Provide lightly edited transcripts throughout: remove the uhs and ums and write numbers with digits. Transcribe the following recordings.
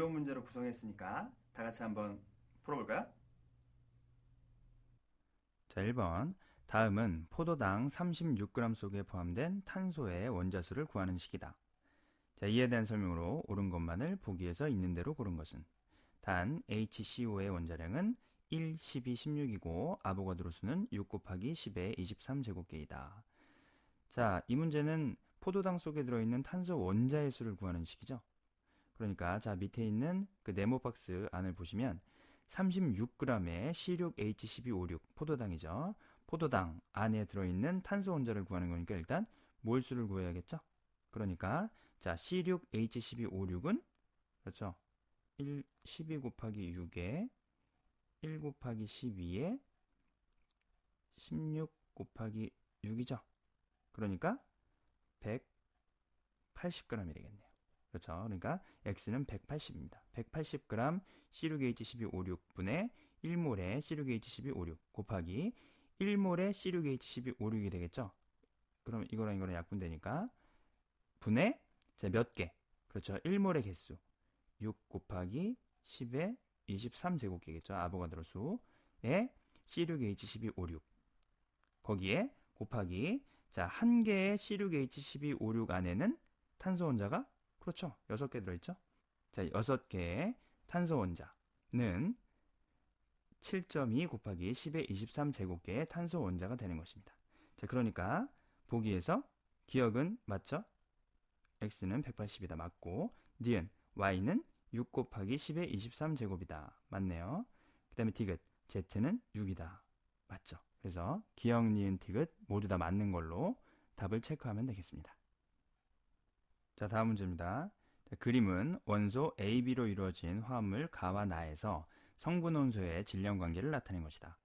어려운 문제로 구성했으니까 다 같이 한번 풀어볼까요? 자, 1번. 다음은 포도당 36g 속에 포함된 탄소의 원자수를 구하는 식이다. 자, 이에 대한 설명으로 옳은 것만을 보기에서 있는 대로 고른 것은 단 HCO의 원자량은 1, 12, 16이고 아보가드로 수는 6 곱하기 10의 23제곱계이다. 자, 이 문제는 포도당 속에 들어있는 탄소 원자의 수를 구하는 식이죠. 그러니까 자, 밑에 있는 그 네모 박스 안을 보시면 36g의 C6H12O6 포도당이죠. 포도당 안에 들어있는 탄소 원자를 구하는 거니까 일단 몰수를 구해야겠죠. 그러니까 자, C6H12O6은 그렇죠. 12 곱하기 6에 1 곱하기 12에 16 곱하기 6이죠. 그러니까 180g이 되겠네요. 그렇죠. 그러니까 X는 180입니다. 180g C6H12O6분의 1몰의 C6H12O6 곱하기 1몰의 C6H12O6이 되겠죠. 그럼 이거랑 이거랑 약분되니까 분의 몇 개? 그렇죠. 1몰의 개수 6 곱하기 10의 23제곱계겠죠. 아보가드로 수에 C6H12O6 거기에 곱하기 자, 한 개의 C6H12O6 안에는 탄소 원자가 그렇죠. 6개 들어있죠. 자, 6개의 탄소 원자는 7.2 곱하기 10의 23제곱개의 탄소 원자가 되는 것입니다. 자, 그러니까 보기에서 기억은 맞죠? x는 180이다. 맞고 니은 y는 6 곱하기 10의 23제곱이다. 맞네요. 그 다음에 디귿 z는 6이다. 맞죠? 그래서 기억, 니은, 디귿 모두 다 맞는 걸로 답을 체크하면 되겠습니다. 자, 다음 문제입니다. 자, 그림은 원소 AB로 이루어진 화합물 가와 나에서 성분 원소의 질량 관계를 나타낸 것이다.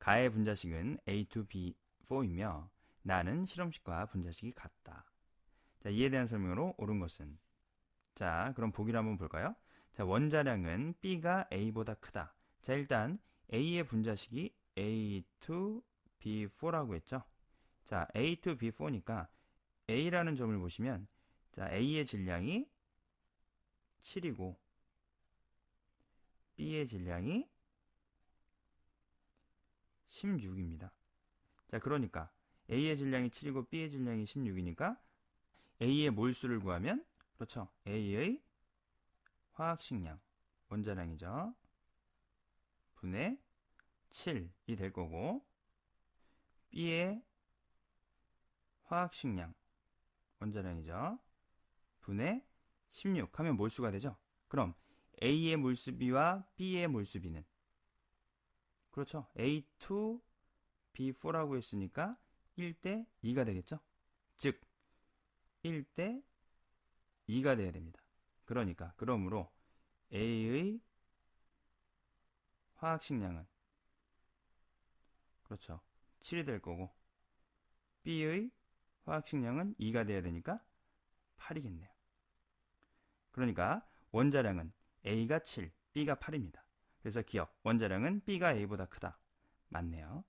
가의 분자식은 A2B4이며 나는 실험식과 분자식이 같다. 자, 이에 대한 설명으로 옳은 것은 자, 그럼 보기를 한번 볼까요? 자, 원자량은 B가 A보다 크다. 자, 일단 A의 분자식이 A2B4라고 했죠. 자, A2B4니까 A라는 점을 보시면 자, A의 질량이 7이고 B의 질량이 16입니다. 자, 그러니까 A의 질량이 7이고 B의 질량이 16이니까 A의 몰수를 구하면 그렇죠. A의 화학식량 원자량이죠. 분의 7이 될 거고 B의 화학식량 원자량이죠. 분의 16 하면 몰수가 되죠. 그럼 A의 몰수비와 B의 몰수비는 그렇죠. A2, B4라고 했으니까 1대 2가 되겠죠. 즉 1대 2가 돼야 됩니다. 그러니까 그러므로 A의 화학식량은 그렇죠. 7이 될 거고 B의 화학식량은 2가 돼야 되니까 8이겠네요. 그러니까 원자량은 A가 7, B가 8입니다. 그래서 기억, 원자량은 B가 A보다 크다. 맞네요.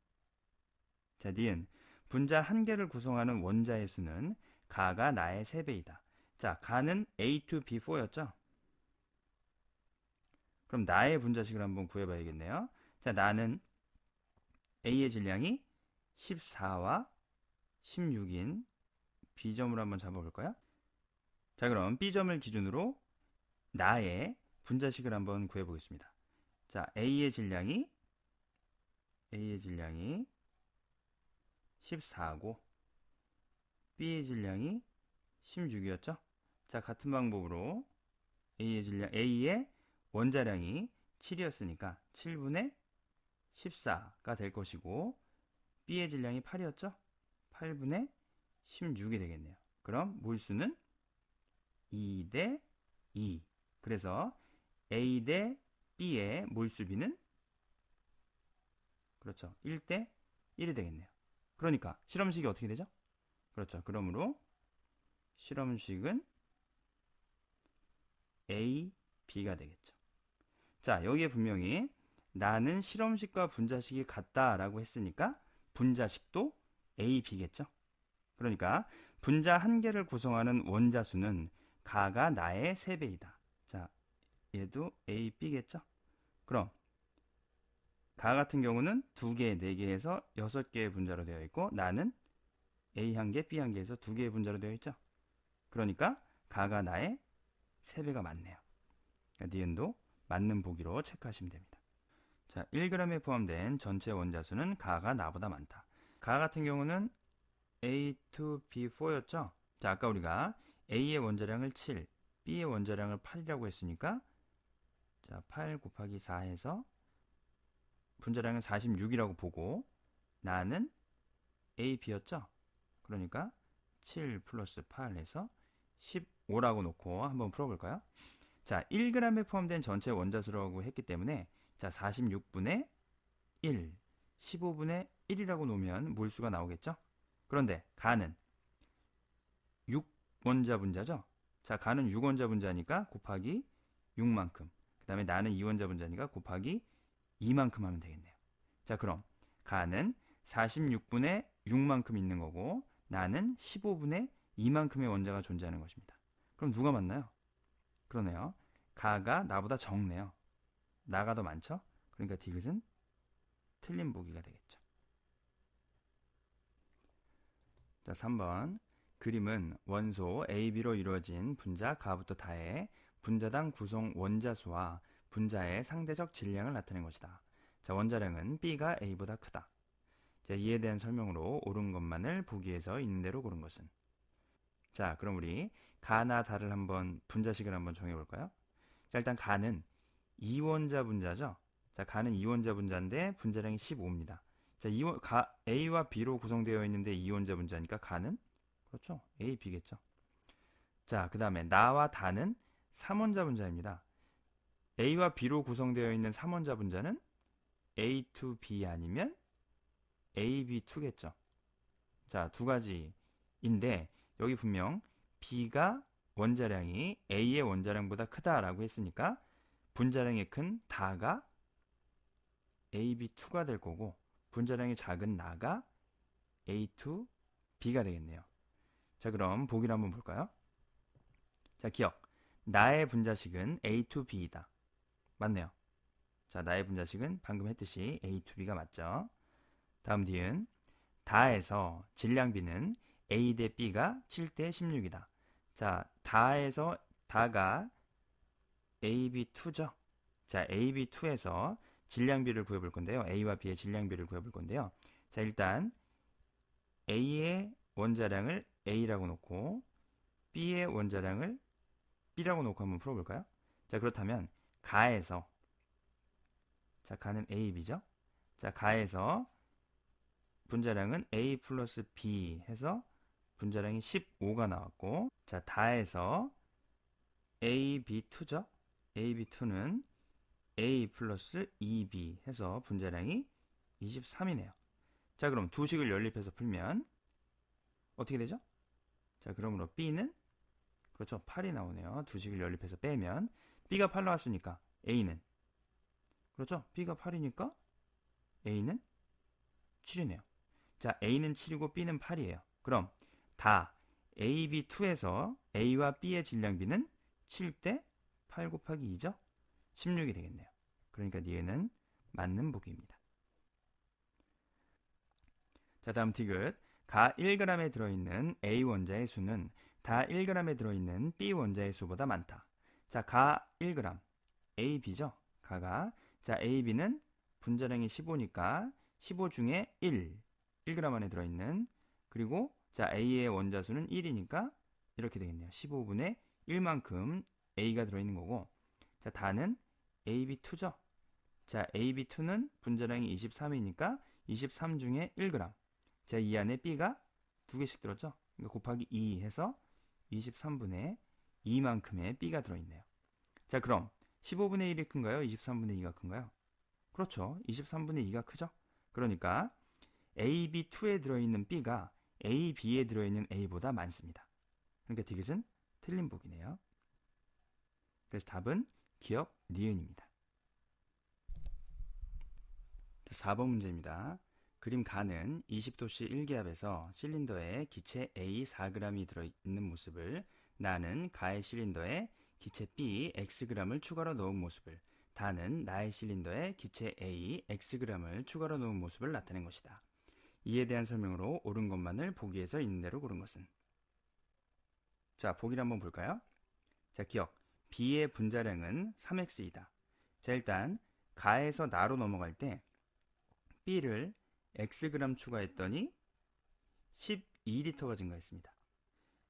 자, 니은 분자 한 개를 구성하는 원자의 수는 가가 나의 3배이다. 자, 가는 A2B4였죠? 그럼 나의 분자식을 한번 구해봐야겠네요. 자, 나는 A의 질량이 14와 16인 B점을 한번 잡아볼까요? 자, 그럼 B점을 기준으로 나의 분자식을 한번 구해보겠습니다. 자, A의 질량이 14고 B의 질량이 16이었죠? 자, 같은 방법으로 A의 원자량이 7이었으니까 7분의 14가 될 것이고 B의 질량이 8이었죠? 8분의 16이 되겠네요. 그럼 몰수는 2대 2. 그래서 A 대 B의 몰수비는 그렇죠. 1대 1이 되겠네요. 그러니까 실험식이 어떻게 되죠? 그렇죠. 그러므로 실험식은 A, B가 되겠죠. 자, 여기에 분명히 나는 실험식과 분자식이 같다라고 했으니까 분자식도 A, B겠죠. 그러니까 분자 한 개를 구성하는 원자수는 가가 나의 3배이다. 자, 얘도 A, B겠죠? 그럼 가 같은 경우는 2개, 4개 해서 6개의 분자로 되어 있고 나는 A 1개, B 1개 해서 2개의 분자로 되어 있죠? 그러니까 가가 나의 3배가 맞네요. 그러니까 니은도 맞는 보기로 체크하시면 됩니다. 자, 1g에 포함된 전체 원자수는 가가 나보다 많다. 가 같은 경우는 A2B4였죠? 자, 아까 우리가 A의 원자량을 7, B의 원자량을 8이라고 했으니까 자, 8 곱하기 4 해서 분자량은 46이라고 보고 나는 A, B였죠? 그러니까 7 플러스 8 해서 15라고 놓고 한번 풀어볼까요? 자, 1g에 포함된 전체 원자수라고 했기 때문에 자, 46분의 1, 15분의 1이라고 놓으면 몰수가 나오겠죠? 그런데 가는 6원자 분자죠? 자, 가는 6원자 분자니까 곱하기 6만큼. 그 다음에 나는 2원자 분자니까 곱하기 2만큼 하면 되겠네요. 자, 그럼 가는 46분의 6만큼 있는 거고 나는 15분의 2만큼의 원자가 존재하는 것입니다. 그럼 누가 맞나요? 그러네요. 가가 나보다 적네요. 나가 더 많죠? 그러니까 디귿은 틀린 보기가 되겠죠. 자, 3번. 그림은 원소 AB로 이루어진 분자 가부터 다의 분자당 구성 원자수와 분자의 상대적 질량을 나타낸 것이다. 자, 원자량은 B가 A보다 크다. 자, 이에 대한 설명으로 옳은 것만을 보기에서 있는 대로 고른 것은? 자, 그럼 우리 가나 다를 한번 분자식을 한번 정해볼까요? 자, 일단 가는 2원자 분자죠. 자, 가는 2원자 분자인데 분자량이 15입니다. 자, A와 B로 구성되어 있는데 2원자 분자니까 가는 그렇죠. A, B겠죠. 자, 그 다음에 나와 다는 3원자 분자입니다. A와 B로 구성되어 있는 3원자 분자는 A2B 아니면 AB2겠죠. 자, 두 가지인데 여기 분명 B가 원자량이 A의 원자량보다 크다라고 했으니까 분자량이 큰 다가 AB2가 될 거고 분자량이 작은 나가 A2B가 되겠네요. 자, 그럼 보기를 한번 볼까요? 자, 기억. 나의 분자식은 A2B이다. 맞네요. 자, 나의 분자식은 방금 했듯이 A2B가 맞죠? 다음 뒤은 다에서 질량비는 A 대 B가 7대 16이다. 자, 다에서 다가 AB2죠? 자, AB2에서 질량비를 구해볼 건데요. A와 B의 질량비를 구해볼 건데요. 자, 일단 A의 원자량을 A라고 놓고 B의 원자량을 B라고 놓고 한번 풀어볼까요? 자, 그렇다면 가에서 자, 가는 A, B죠? 자, 가에서 분자량은 A 플러스 B 해서 분자량이 15가 나왔고 자, 다에서 AB2죠? AB2는 A 플러스 2B 해서 분자량이 23이네요. 자, 그럼 두 식을 연립해서 풀면 어떻게 되죠? 자, 그러므로 B는 그렇죠. 8이 나오네요. 두 식을 연립해서 빼면 B가 8 나왔으니까 A는 그렇죠. B가 8이니까 A는 7이네요. 자, A는 7이고 B는 8이에요. 그럼 다 AB2에서 A와 B의 질량비는 7대 8 곱하기 2죠? 16이 되겠네요. 그러니까 니에는 맞는 보기입니다. 자, 다음 디귿. 가 1g에 들어있는 A 원자의 수는 다 1g에 들어있는 B 원자의 수보다 많다. 자, 가 1g, A, B죠? 가가. 자, A, B는 분자량이 15니까 15 중에 1g 안에 들어있는 그리고 자, A의 원자수는 1이니까 이렇게 되겠네요. 15분의 1만큼 A가 들어있는 거고 자, 다는 AB2죠? 자, AB2는 분자량이 23이니까 23 중에 1g. 자, 이 안에 B가 두 개씩 들었죠? 그러니까 곱하기 2 해서 23분의 2만큼의 B가 들어있네요. 자, 그럼 15분의 1이 큰가요? 23분의 2가 큰가요? 그렇죠. 23분의 2가 크죠? 그러니까 AB2에 들어있는 B가 AB에 들어있는 A보다 많습니다. 그러니까 디귿은 틀린 보기네요. 그래서 답은 기억 니은입니다. 4번 문제입니다. 그림 가는 20도씨 1기압에서 실린더에 기체 A 4g이 들어있는 모습을 나는 가의 실린더에 기체 B Xg을 추가로 넣은 모습을, 다는 나의 실린더에 기체 A Xg을 추가로 넣은 모습을 나타낸 것이다. 이에 대한 설명으로 옳은 것만을 보기에서 있는 대로 고른 것은? 자, 보기를 한번 볼까요? 자, 기억. B의 분자량은 3X이다. 자, 일단 가에서 나로 넘어갈 때 B를 Xg 추가했더니 12L가 증가했습니다.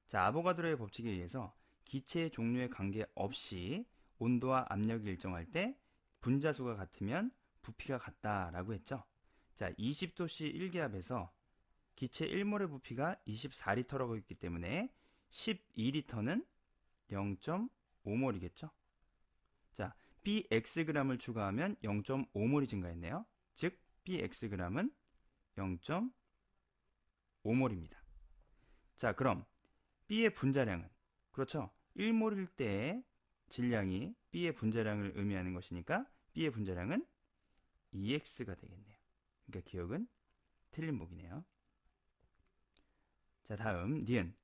자, 아보가드로의 법칙에 의해서 기체의 종류에 관계없이 온도와 압력이 일정할 때 분자수가 같으면 부피가 같다라고 했죠. 자, 20도씨 1기압에서 기체 1몰의 부피가 24L라고 했기 때문에 12L는 0.5몰이겠죠. 자, Bxg을 추가하면 0.5몰이 증가했네요. 즉 Bxg은 0.5몰입니다. 자, 그럼 B의 분자량은, 그렇죠, 1몰일 때의 질량이 B의 분자량을 의미하는 것이니까 B의 분자량은 2X가 되겠네요. 그러니까 기억은 틀린 보기네요. 자, 다음 니은.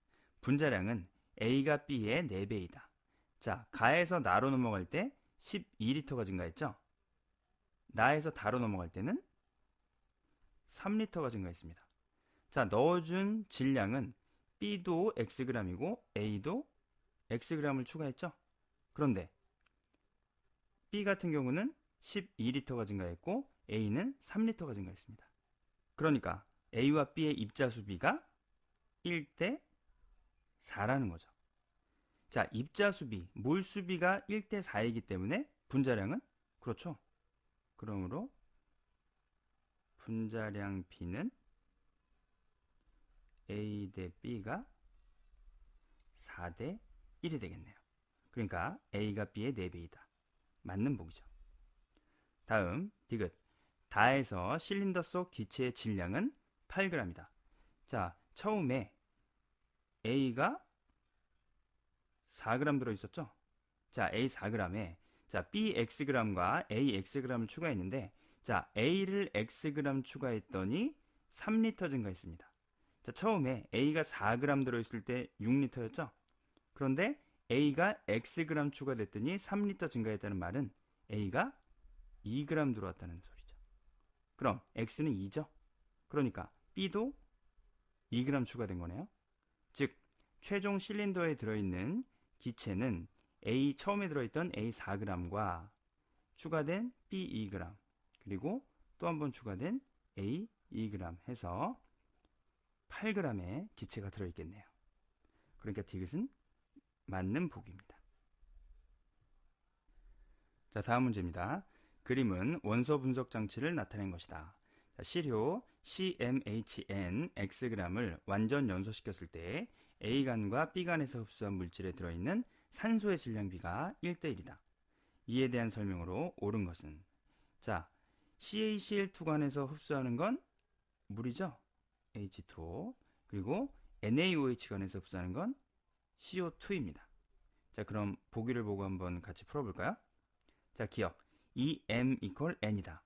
분자량은 A가 B의 4배이다. 자, 가에서 나로 넘어갈 때 12L가 증가했죠. 나에서 다로 넘어갈 때는 3L가 증가했습니다. 자, 넣어준 질량은 B도 Xg이고 A도 Xg을 추가했죠. 그런데 B 같은 경우는 12L가 증가했고 A는 3L가 증가했습니다. 그러니까 A와 B의 입자수비가 1대 4라는 거죠. 자, 입자수비, 몰수비가 1대 4이기 때문에 분자량은, 그렇죠, 그러므로 분자량 B는 A 대 B가 4대 1이 되겠네요. 그러니까 A가 B의 4배이다. 맞는 보기죠. 다음 디귿. 다에서 실린더 속 기체의 질량은 8g이다. 자, 처음에 A가 4g 들어있었죠. 자, A 4g에 자, B Xg과 A Xg을 추가했는데, 자, A를 Xg 추가했더니 3L 증가했습니다. 자, 처음에 A가 4g 들어있을 때 6L였죠. 그런데 A가 Xg 추가됐더니 3L 증가했다는 말은 A가 2g 들어왔다는 소리죠. 그럼 X는 2죠. 그러니까 B도 2g 추가된 거네요. 즉, 최종 실린더에 들어있는 기체는 A 처음에 들어있던 A 4g과 추가된 B 2g 그리고 또 한 번 추가된 A 2g 해서 8g의 기체가 들어있겠네요. 그러니까 디귿은 맞는 보기입니다. 자, 다음 문제입니다. 그림은 원소 분석 장치를 나타낸 것이다. 자, 시료 CmHn Xg을 완전 연소시켰을 때 A간과 B간에서 흡수한 물질에 들어있는 산소의 질량비가 1대1이다. 이에 대한 설명으로 옳은 것은? 자, CaCl2간에서 흡수하는 건 물이죠. H2O. 그리고 NaOH간에서 흡수하는 건 CO2입니다. 자, 그럼 보기를 보고 한번 같이 풀어볼까요? 자, 기억. EM equal N이다.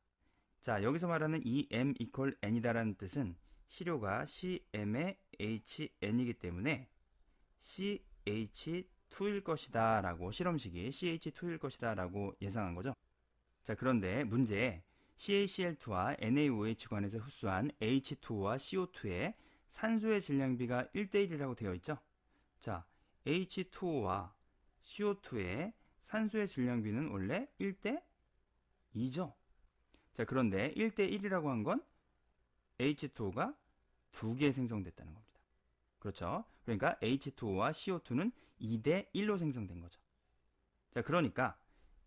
자, 여기서 말하는 EM equal N이다라는 뜻은 시료가 CM의 HN이기 때문에 CH2일 것이다 라고, 실험식이 CH2일 것이다 라고 예상한 거죠. 자, 그런데 문제에 CaCl2와 NaOH간에서 흡수한 H2O와 CO2의 산소의 질량비가 1대1이라고 되어 있죠. 자, H2O와 CO2의 산소의 질량비는 원래 1대2죠. 자, 그런데 1대1이라고 한 건 H2O가 2개 생성됐다는 겁니다. 그렇죠? 그러니까 H2O와 CO2는 2대1로 생성된 거죠. 자, 그러니까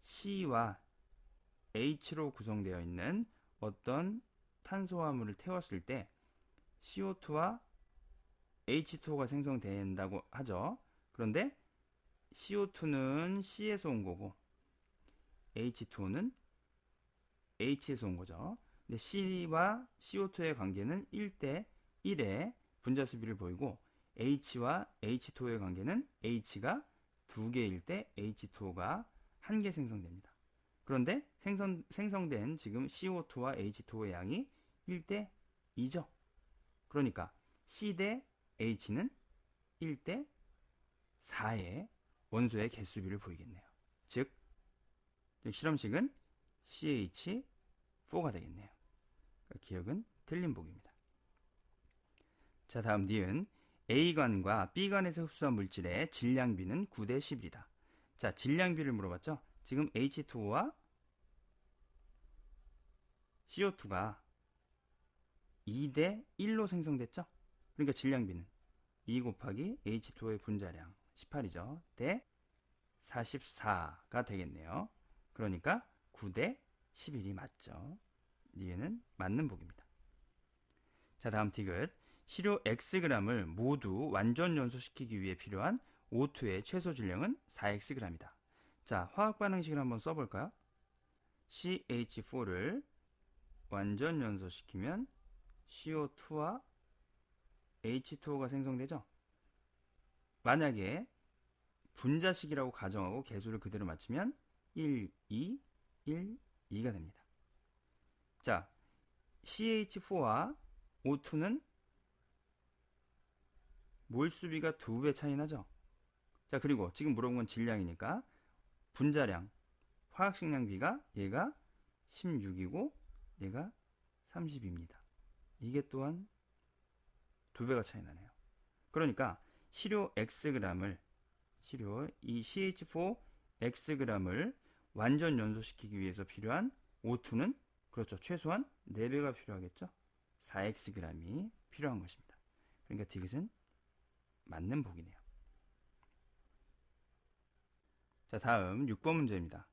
C와 H로 구성되어 있는 어떤 탄소화물을 태웠을 때 CO2와 H2O가 생성된다고 하죠. 그런데 CO2는 C에서 온 거고 H2O는 H에서 온 거죠. 근데 C와 CO2의 관계는 1대1의 분자 수비를 보이고 H와 H2O의 관계는 H가 2개일 때 H2O가 1개 생성됩니다. 그런데 생성된 지금 CO2와 H2O의 양이 1대2죠. 그러니까 C 대 H는 1대4의 원소의 개수비를 보이겠네요. 즉 실험식은 CH4가 되겠네요. 그러니까 기억은 틀린 보기입니다. 자, 다음 니은 A관과 B관에서 흡수한 물질의 질량비는 9대 11이다. 자, 질량비를 물어봤죠? 지금 H2O와 CO2가 2대 1로 생성됐죠? 그러니까 질량비는 2 곱하기 H2O의 분자량 18이죠. 대 44가 되겠네요. 그러니까 9대 11이 맞죠. 니은은 맞는 보기입니다. 자, 다음 디귿. 시료 Xg을 모두 완전 연소시키기 위해 필요한 O2의 최소 질량은 4Xg이다. 자, 화학 반응식을 한번 써볼까요? CH4를 완전 연소시키면 CO2와 H2O가 생성되죠? 만약에 분자식이라고 가정하고 개수를 그대로 맞추면 1, 2, 1, 2가 됩니다. 자, CH4와 O2는 몰수비가 2배 차이 나죠? 자, 그리고 지금 물어본 건 질량이니까 분자량, 화학식량비가 얘가 16이고 얘가 30입니다. 이게 또한 2배가 차이 나네요. 그러니까 시료 Xg을 이 CH4 Xg을 완전 연소시키기 위해서 필요한 O2는 그렇죠. 최소한 4배가 필요하겠죠. 4Xg이 필요한 것입니다. 그러니까 디귿은 맞는 보기네요. 자, 다음 6번 문제입니다.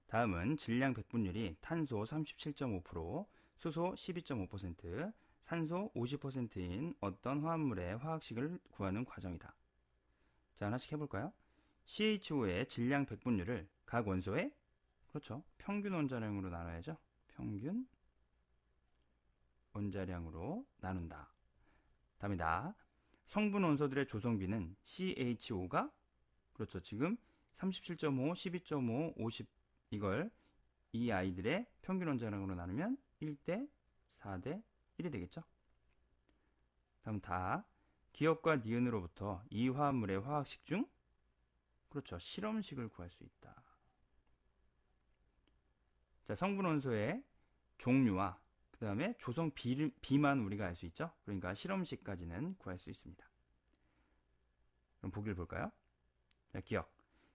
다음은 질량 백분율이 탄소 37.5%, 수소 12.5%, 산소 50%인 어떤 화합물의 화학식을 구하는 과정이다. 자, 하나씩 해볼까요? CH5의 질량 백분율을 각 원소의 그렇죠. 평균 원자량으로 나눠야죠. 평균 원자량으로 나눈다. 답니다. 성분 원소들의 조성비는 CH5가 그렇죠. 지금 37.5, 12.5, 50 이걸 이 아이들의 평균 원자량으로 나누면 1대 4대 1이 되겠죠. 다음 다 기억과 니은으로부터 이 화합물의 화학식 중 그렇죠. 실험식을 구할 수 있다. 자, 성분 원소의 종류와 그 다음에 조성 비만 우리가 알 수 있죠. 그러니까 실험식까지는 구할 수 있습니다. 그럼 보기를 볼까요? 자,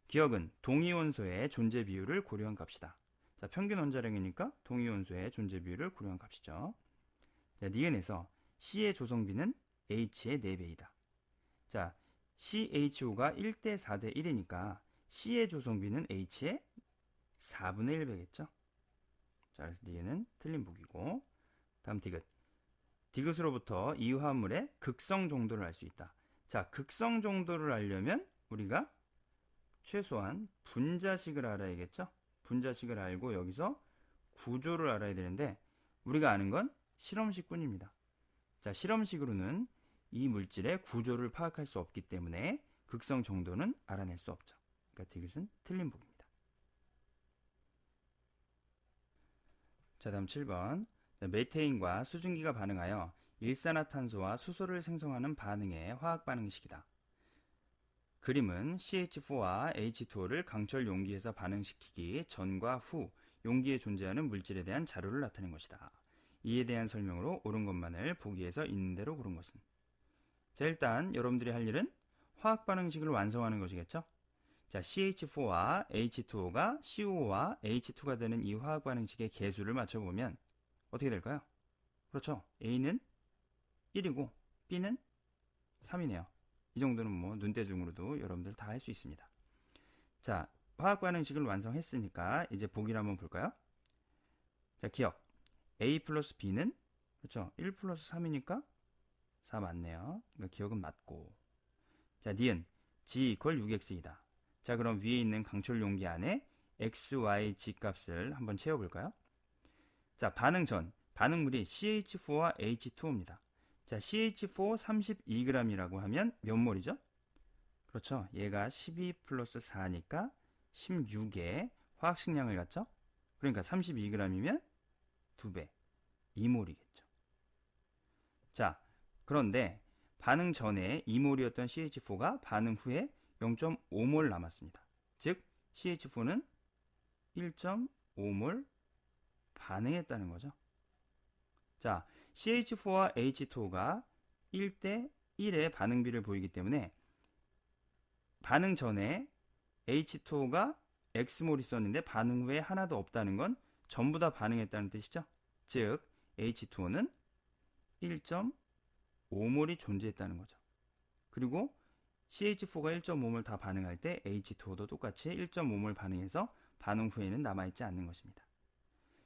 기억은 동위원소의 존재 비율을 고려한 값이다. 자, 평균 원자량이니까 동위원소의 존재 비율을 고려한 값이죠. 자, 니은에서 C의 조성비는 H의 4배이다. 자, CHO가 1대 4대 1이니까 C의 조성비는 H의 4분의 1배겠죠. 자, 그래서 니은은 틀린 보기고. 다음 디귿. 디귿으로부터 이 화합물의 극성 정도를 알 수 있다. 자, 극성 정도를 알려면 우리가 최소한 분자식을 알아야겠죠. 분자식을 알고 여기서 구조를 알아야 되는데 우리가 아는 건 실험식뿐입니다. 자, 실험식으로는 이 물질의 구조를 파악할 수 없기 때문에 극성 정도는 알아낼 수 없죠. 그러니까 디귿은 틀린 보기입니다. 자, 다음 7번. 메테인과 수증기가 반응하여 일산화탄소와 수소를 생성하는 반응의 화학 반응식이다. 그림은 CH4와 H2O를 강철 용기에서 반응시키기 전과 후 용기에 존재하는 물질에 대한 자료를 나타낸 것이다. 이에 대한 설명으로 옳은 것만을 보기에서 있는 대로 고른 것은. 자, 일단 여러분들이 할 일은 화학 반응식을 완성하는 것이겠죠. 자, CH4와 H2O가 CO와 H2가 되는 이 화학 반응식의 개수를 맞춰보면 어떻게 될까요? 그렇죠. A는 1이고 B는 3이네요. 이 정도는 뭐 눈대중으로도 여러분들 다 할 수 있습니다. 자, 화학 반응식을 완성했으니까 이제 보기를 한번 볼까요? 자, 기억. A 플러스 B는 그렇죠. 1 플러스 3이니까 4 맞네요. 그러니까 기억은 맞고. 자, 니은 G 이퀄 6X이다. 자, 그럼 위에 있는 강철 용기 안에 X, Y, G 값을 한번 채워볼까요? 자, 반응 전 반응물이 CH4와 H2O입니다. 자, CH4 32g이라고 하면 몇 몰이죠? 그렇죠. 얘가 12 플러스 4니까 16의 화학식량을 갖죠? 그러니까 32g이면 2배, 2몰이겠죠. 자, 그런데 반응 전에 2몰이었던 CH4가 반응 후에 0.5몰 남았습니다. 즉 CH4는 1.5몰 반응했다는 거죠. 자, CH4와 H2O가 1대 1의 반응비를 보이기 때문에 반응 전에 H2O가 X몰 있었는데 반응 후에 하나도 없다는 건 전부 다 반응했다는 뜻이죠. 즉 H2O는 1.5몰이 존재했다는 거죠. 그리고 CH4가 1.5몰 다 반응할 때 H2O도 똑같이 1.5몰 반응해서 반응 후에는 남아있지 않는 것입니다.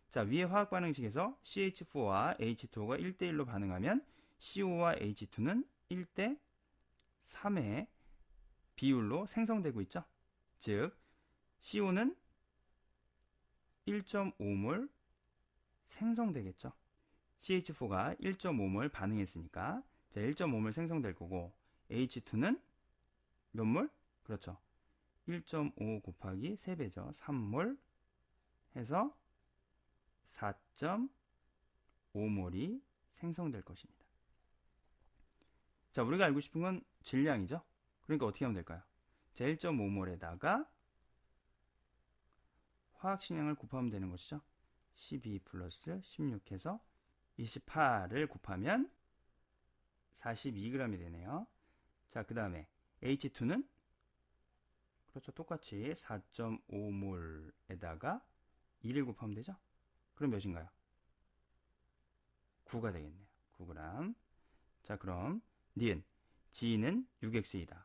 자, 위의 화학 반응식에서 CH4와 H2O가 1대1로 반응하면 CO와 H2는 1대 3의 비율로 생성되고 있죠. 즉 CO는 1.5몰 생성되겠죠. CH4가 1.5몰 반응했으니까 1.5몰 생성될 거고 H2는 몇 몰? 그렇죠. 1.5 곱하기 3배죠. 3몰 해서 4.5몰이 생성될 것입니다. 자, 우리가 알고 싶은 건 질량이죠. 그러니까 어떻게 하면 될까요? 자, 1.5몰에다가 화학식량을 곱하면 되는 것이죠. 12 플러스 16 해서 28을 곱하면 42g이 되네요. 자, 그 다음에 H2는 그렇죠. 똑같이 4.5몰에다가 2를 곱하면 되죠. 그럼 몇인가요? 9가 되겠네요. 9g. 자, 그럼 니은 G는 6X이다.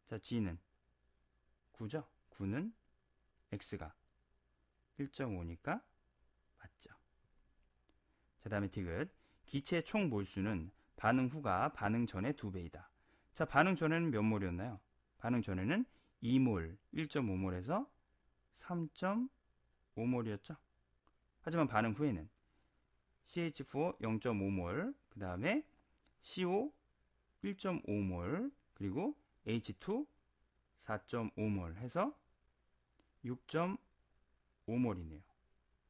자, G는 9죠. 9는 X가 1.5니까 맞죠. 자, 다음에 디귿. 기체의 총 몰수는 반응 후가 반응 전의 2배이다. 자, 반응 전에는 몇 몰이었나요? 반응 전에는 2몰, 1.5몰에서 3.5몰이었죠. 하지만 반응 후에는 CH4 0.5몰, 그 다음에 CO 1.5몰, 그리고 H2 4.5몰 해서 6.5몰이네요.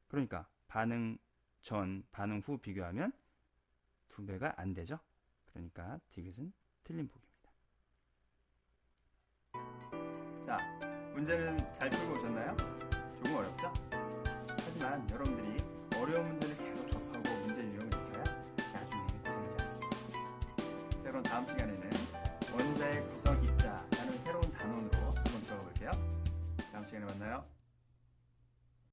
그러니까 반응 전, 반응 후 비교하면 2배가 안 되죠. 그러니까 디귿은 틀린 보기입니다. 자, 문제는 잘 풀고 오셨나요? 조금 어렵죠? 하지만 여러분들이 어려운 문제를 계속 접하고 문제 유형을 익혀야 나중에 고생하지 않습니다. 자, 그럼 다음 시간에